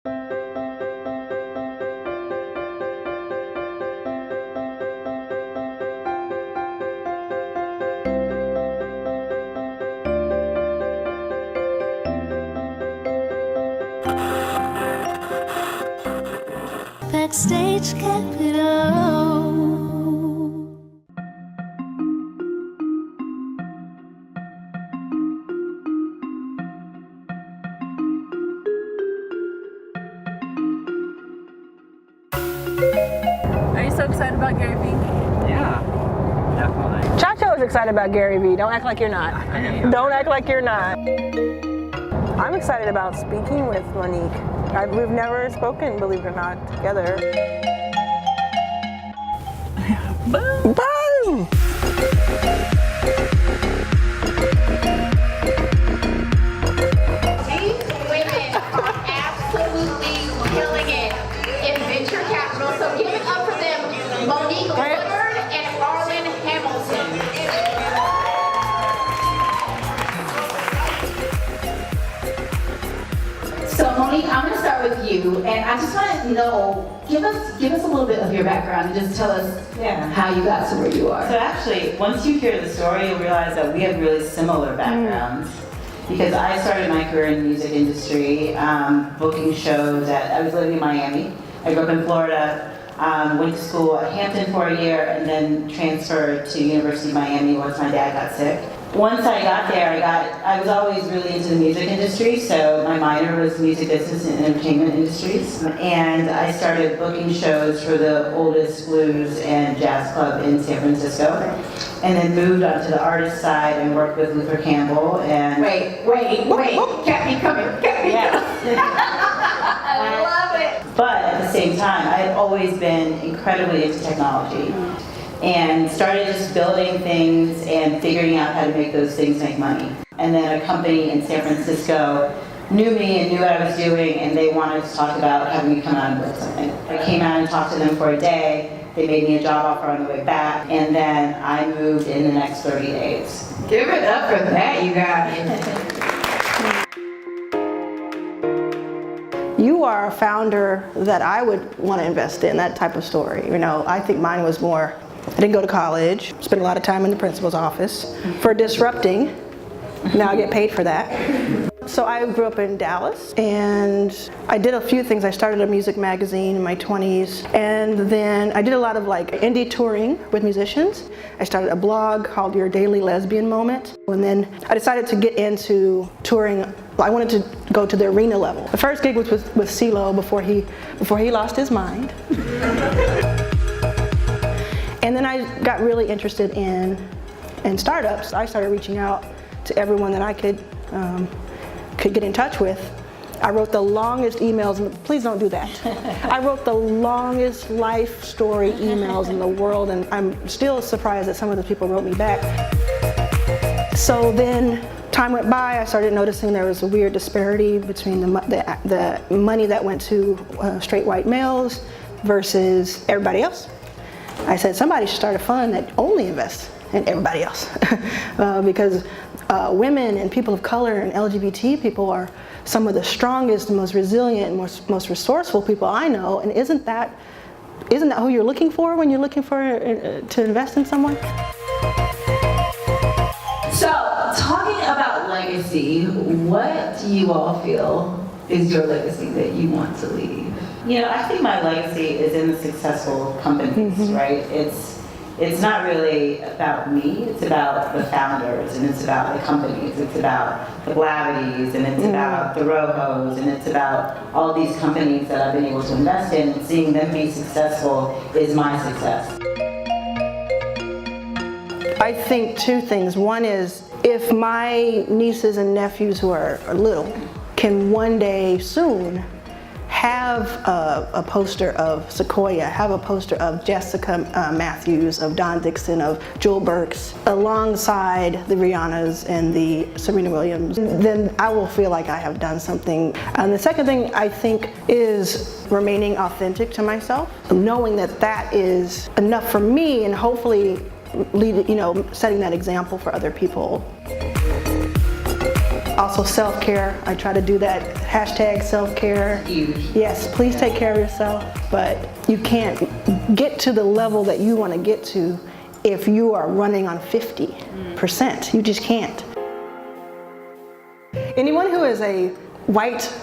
Backstage Capital. Are you so excited about Gary Vee? Yeah, definitely. Chacho is excited about Gary Vee. Don't act like you're not. Don't act like you're not. I'm excited about speaking with Monique. We've never spoken, believe it or not, together. Boom! Boom! These women are absolutely killing it in venture capital. So give it up for them, Monique Woodard and Arlen Hamilton. So Monique, I'm going to start with you, and I just want to know, give us a little bit of your background and just tell us how you got to where you are. So actually, once you hear the story, you'll realize that we have really similar backgrounds. Because I started my career in the music industry, booking shows I was living in Miami. I grew up in Florida, went to school at Hampton for a year, and then transferred to University of Miami once my dad got sick. Once I got there, I was always really into the music industry, so my minor was music business and entertainment industries. And I started booking shows for the oldest blues and jazz club in San Francisco. And then moved on to the artist side and worked with Luther Campbell and... Wait, kept me coming. I love it. But at the same time, I had always been incredibly into technology. And started just building things and figuring out how to make those things make money. And then a company in San Francisco knew me and knew what I was doing, and they wanted to talk about having me come out and build something. I came out and talked to them for a day. They made me a job offer on the way back, and then I moved in the next 30 days. Give it up for that, you guys. You are a founder that I would want to invest in, that type of story. You know, I think mine was more, I didn't go to college, spent a lot of time in the principal's office for disrupting. Now I get paid for that. So I grew up in Dallas, and I did a few things. I started a music magazine in my 20s, and then I did a lot of like indie touring with musicians. I started a blog called Your Daily Lesbian Moment, and then I decided to get into touring. I wanted to go to the arena level. The first gig was with CeeLo before he lost his mind. And then I got really interested in startups. I started reaching out to everyone that I could get in touch with. I wrote the longest emails, and please don't do that. I wrote the longest life story emails in the world, and I'm still surprised that some of the people wrote me back. So then time went by, I started noticing there was a weird disparity between the money that went to straight white males versus everybody else. I said somebody should start a fund that only invests in everybody else because women and people of color and LGBT people are some of the strongest, most resilient, and most resourceful people I know. And isn't that who you're looking for when you're looking for to invest in someone? So, talking about legacy, what do you all feel is your legacy that you want to leave? You know, I think my legacy is in the successful companies, right? It's not really about me, it's about the founders, and it's about the companies, it's about the Glavities, and it's about the Rojos, and it's about all these companies that I've been able to invest in, and seeing them be successful is my success. I think two things. One is if my nieces and nephews who are little can one day soon have a poster of Sequoia, have a poster of Jessica Matthews, of Don Dixon, of Jewel Burks, alongside the Rihannas and the Serena Williams, then I will feel like I have done something. And the second thing I think is remaining authentic to myself, knowing that that is enough for me, and hopefully setting that example for other people. Also self-care, I try to do that hashtag self-care. Huge. Yes, Please take care of yourself, but you can't get to the level that you want to get to if you are running on 50%. You just can't. Anyone who is a white,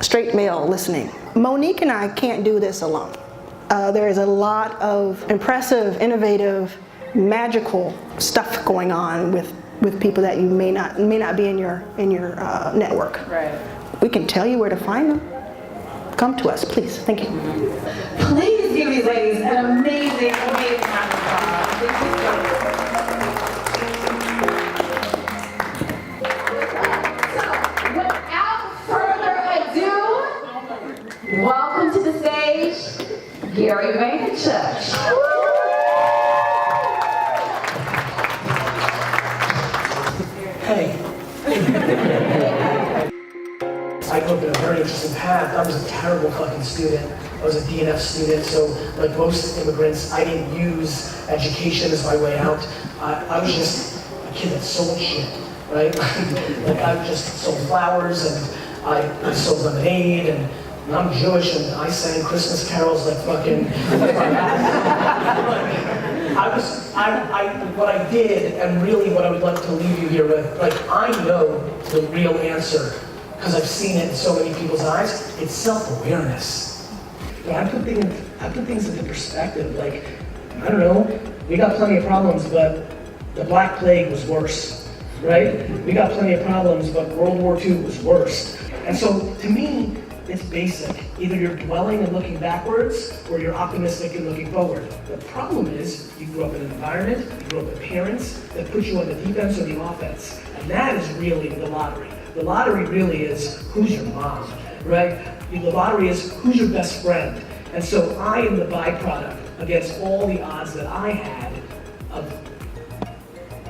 straight male listening, Monique and I can't do this alone. There is a lot of impressive, innovative, magical stuff going on with people that you may not be in your network. Right. We can tell you where to find them. Come to us, please. Thank you. please give these ladies an amazing, amazing round of applause. Without further ado, welcome to the stage, Gary Vaynerchuk. Hey. I grew up in a very interesting path. I was a terrible fucking student. I was a DNF student, so like most immigrants, I didn't use education as my way out. I was just a kid that sold shit, right? Like I just sold flowers and I sold lemonade and I'm Jewish and I sang Christmas carols like fucking. What I did, and really what I would like to leave you here with, like I know the real answer, because I've seen it in so many people's eyes, it's self-awareness. But I put things into perspective, like, I don't know, we got plenty of problems, but the Black Plague was worse, right? We got plenty of problems, but World War II was worse. And so, to me, it's basic. Either you're dwelling and looking backwards, or you're optimistic and looking forward. The problem is, you grew up in an environment, you grew up with parents that put you on the defense or the offense. And that is really the lottery. The lottery really is, who's your mom, right? The lottery is, who's your best friend? And so I am the byproduct against all the odds that I had of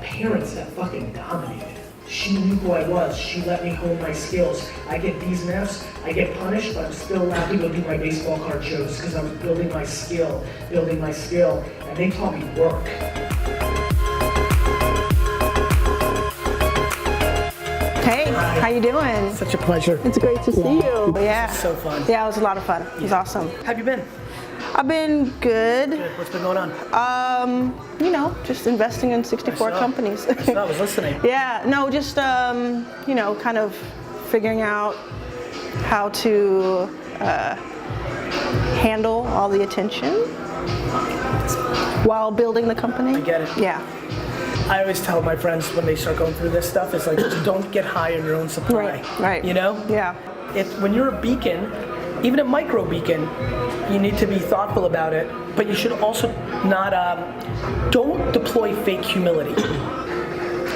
parents that fucking dominated. She knew who I was. She let me hone my skills. I get D's and F's, I get punished, but I'm still allowed to go do my baseball card shows because I was building my skill, and they taught me work. Hey, how you doing? Such a pleasure. It's great to see you. Yeah. So fun. Yeah, it was a lot of fun. It was awesome. How have you been? I've been good. What's been going on? You know, just investing in 64 companies. I was listening. Yeah, no, just, you know, kind of figuring out how to handle all the attention while building the company. I get it. Yeah. I always tell my friends when they start going through this stuff, it's like, just don't get high on your own supply. Right. You know? Yeah. When you're a beacon, even a micro beacon, you need to be thoughtful about it, but you should also not, don't deploy fake humility.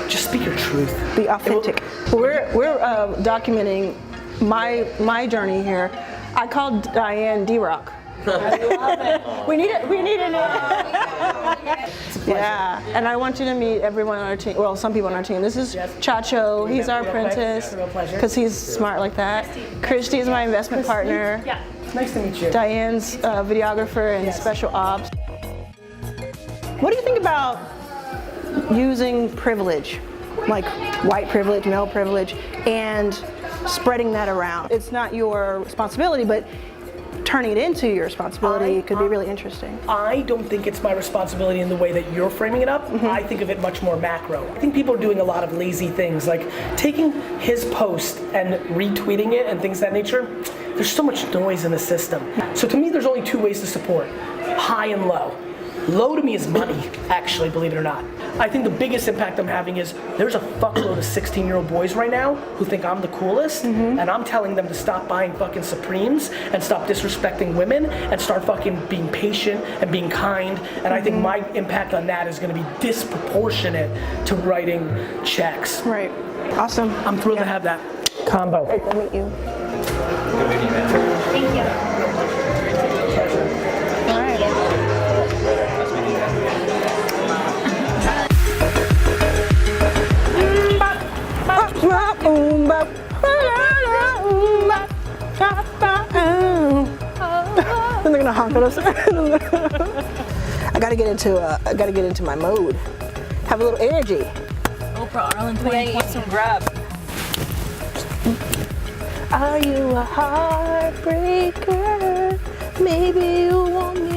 Just speak your truth. Be authentic. We're documenting my journey here. I called Diane D-Rock. I love it. We need it. Yeah, and I want you to meet everyone on our team. Well, some people on our team. This is Chacho. He's our apprentice because he's smart like that. Christy is my investment partner. Yeah, it's nice to meet you. Diane's videographer and special ops. What do you think about using privilege, like white privilege, male privilege, and spreading that around? It's not your responsibility, but turning it into your responsibility could be really interesting. I don't think it's my responsibility in the way that you're framing it up. I think of it much more macro. I think people are doing a lot of lazy things, like taking his post and retweeting it and things of that nature. There's so much noise in the system. So to me, there's only two ways to support, high and low. Low to me is money, actually, believe it or not. I think the biggest impact I'm having is there's a fuckload of 16-year-old boys right now who think I'm the coolest, and I'm telling them to stop buying fucking Supremes and stop disrespecting women and start fucking being patient and being kind. And I think my impact on that is going to be disproportionate to writing checks. Right. Awesome. I'm thrilled to have that combo. Great to meet you. Good meeting you, man. Thank you. All right. Nice meeting you, man. Then they're gonna honk at us. I gotta get into my mode. Have a little energy. Oprah, Arlen, want some grub. Are you a heartbreaker? Maybe you want me